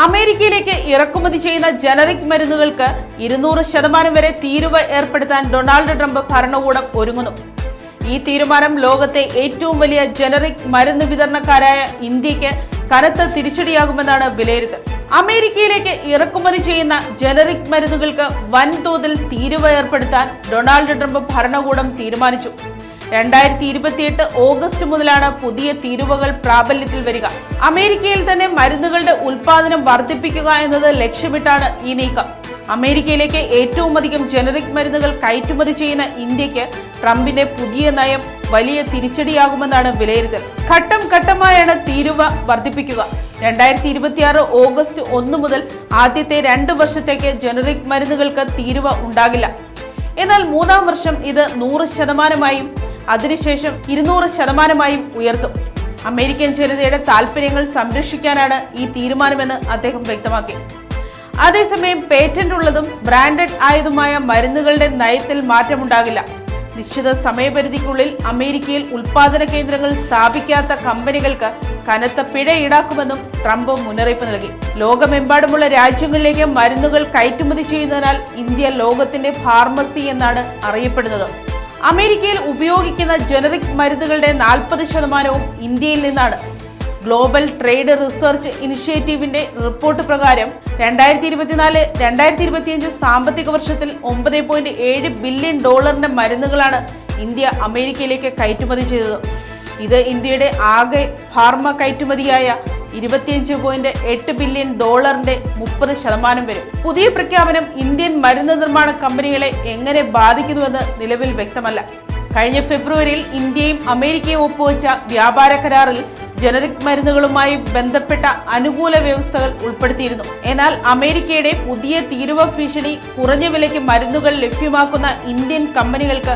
അമേരിക്കയിലേക്ക് ഇറക്കുമതി ചെയ്യുന്ന ജനറിക് മരുന്നുകൾക്ക് 200% വരെ തീരുവ ഏർപ്പെടുത്താൻ ഡൊണാൾഡ് ട്രംപ് ഭരണകൂടം ഒരുങ്ങുന്നു. ഈ തീരുമാനം ലോകത്തെ ഏറ്റവും വലിയ ജനറിക് മരുന്ന് വിതരണക്കാരായ ഇന്ത്യക്ക് കനത്ത തിരിച്ചടിയാകുമെന്നാണ് വിലയിരുത്തൽ. അമേരിക്കയിലേക്ക് ഇറക്കുമതി ചെയ്യുന്ന ജനറിക് മരുന്നുകൾക്ക് വൻതോതിൽ തീരുവ ഏർപ്പെടുത്താൻ ഡൊണാൾഡ് ട്രംപ് ഭരണകൂടം തീരുമാനിച്ചു. 2028 ഓഗസ്റ്റ് മുതലാണ് പുതിയ തീരുവകൾ പ്രാബല്യത്തിൽ വരിക. അമേരിക്കയിൽ തന്നെ മരുന്നുകളുടെ ഉൽപാദനം വർദ്ധിപ്പിക്കുക എന്നത് ലക്ഷ്യമിട്ടാണ് ഈ നീക്കം. അമേരിക്കയിലേക്ക് ഏറ്റവും അധികം ജനറിക് മരുന്നുകൾ കയറ്റുമതി ചെയ്യുന്ന ഇന്ത്യക്ക് ട്രംപിന്റെ പുതിയ നയം വലിയ തിരിച്ചടിയാകുമെന്നാണ് വിലയിരുത്തൽ. ഘട്ടം ഘട്ടമായാണ് തീരുവ വർദ്ധിപ്പിക്കുക. 2026 ഓഗസ്റ്റ് 1 മുതൽ ആദ്യത്തെ 2 വർഷത്തേക്ക് ജനറിക് മരുന്നുകൾക്ക് തീരുവ ഉണ്ടാകില്ല. എന്നാൽ 3-ാം വർഷം ഇത് 100%-ആയും അതിനുശേഷം 200%-ആയും ഉയർത്തും. അമേരിക്കൻ ജനതയുടെ താൽപര്യങ്ങൾ സംരക്ഷിക്കാനാണ് ഈ തീരുമാനമെന്ന് അദ്ദേഹം വ്യക്തമാക്കി. അതേസമയം പേറ്റന്റ് ഉള്ളതും ബ്രാൻഡഡ് ആയതുമായ മരുന്നുകളുടെ നയത്തിൽ മാറ്റമുണ്ടാകില്ല. നിശ്ചിത സമയപരിധിക്കുള്ളിൽ അമേരിക്കയിൽ ഉൽപാദന കേന്ദ്രങ്ങൾ സ്ഥാപിക്കാത്ത കമ്പനികൾക്ക് കനത്ത പിഴ ഈടാക്കുമെന്നും ട്രംപ് മുന്നറിയിപ്പ് നൽകി. ലോകമെമ്പാടുമുള്ള രാജ്യങ്ങളിലേക്ക് മരുന്നുകൾ കയറ്റുമതി ചെയ്യുന്നതിനാൽ ഇന്ത്യ ലോകത്തിന്റെ ഫാർമസി എന്നാണ് അറിയപ്പെടുന്നത്. അമേരിക്കയിൽ ഉപയോഗിക്കുന്ന ജനറിക് മരുന്നുകളുടെ 40%-വും ഇന്ത്യയിൽ നിന്നാണ്. ഗ്ലോബൽ ട്രേഡ് റിസർച്ച് ഇനിഷ്യേറ്റീവിന്റെ റിപ്പോർട്ട് പ്രകാരം 2024-2025 സാമ്പത്തിക വർഷത്തിൽ $9.7 ബില്യൺ മരുന്നുകളാണ് ഇന്ത്യ അമേരിക്കയിലേക്ക് കയറ്റുമതി ചെയ്തത്. ഇത് ഇന്ത്യയുടെ ആകെ ഫാർമ കയറ്റുമതിയായ $25.8 ബില്യൺ 30% വരും. പുതിയ പ്രഖ്യാപനം ഇന്ത്യൻ മരുന്ന് നിർമ്മാണ കമ്പനികളെ എങ്ങനെ ബാധിക്കുന്നുവെന്ന് നിലവിൽ വ്യക്തമല്ല. കഴിഞ്ഞ ഫെബ്രുവരിയിൽ ഇന്ത്യയും അമേരിക്കയും ഒപ്പുവെച്ച വ്യാപാര കരാറിൽ ജനറിക് മരുന്നുകളുമായി ബന്ധപ്പെട്ട അനുകൂല വ്യവസ്ഥകൾ ഉൾപ്പെടുത്തിയിരുന്നു. എന്നാൽ അമേരിക്കയുടെ പുതിയ തീരുവ ഭീഷണി കുറഞ്ഞ വിലയ്ക്ക് മരുന്നുകൾ ലഭ്യമാക്കുന്ന ഇന്ത്യൻ കമ്പനികൾക്ക്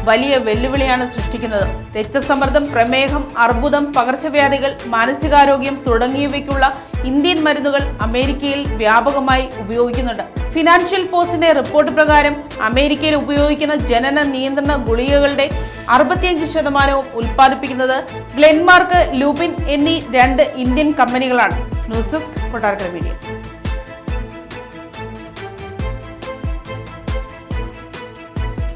വലിയ വെല്ലുവിളിയാണ് സൃഷ്ടിക്കുന്നത്. രക്തസമ്മർദ്ദം, പ്രമേഹം, അർബുദം, പകർച്ചവ്യാധികൾ, മാനസികാരോഗ്യം തുടങ്ങിയവയ്ക്കുള്ള ഇന്ത്യൻ മരുന്നുകൾ അമേരിക്കയിൽ വ്യാപകമായി ഉപയോഗിക്കുന്നുണ്ട്. ഫിനാൻഷ്യൽ പോസ്റ്റിന്റെ റിപ്പോർട്ട് പ്രകാരം അമേരിക്കയിൽ ഉപയോഗിക്കുന്ന ജനന നിയന്ത്രണ ഗുളികകളുടെ 65%-വും ഉൽപ്പാദിപ്പിക്കുന്നത് ഗ്ലെൻമാർക്ക്, ലുപിൻ എന്നീ 2 ഇന്ത്യൻ കമ്പനികളാണ്. News desk Kottarakkara media.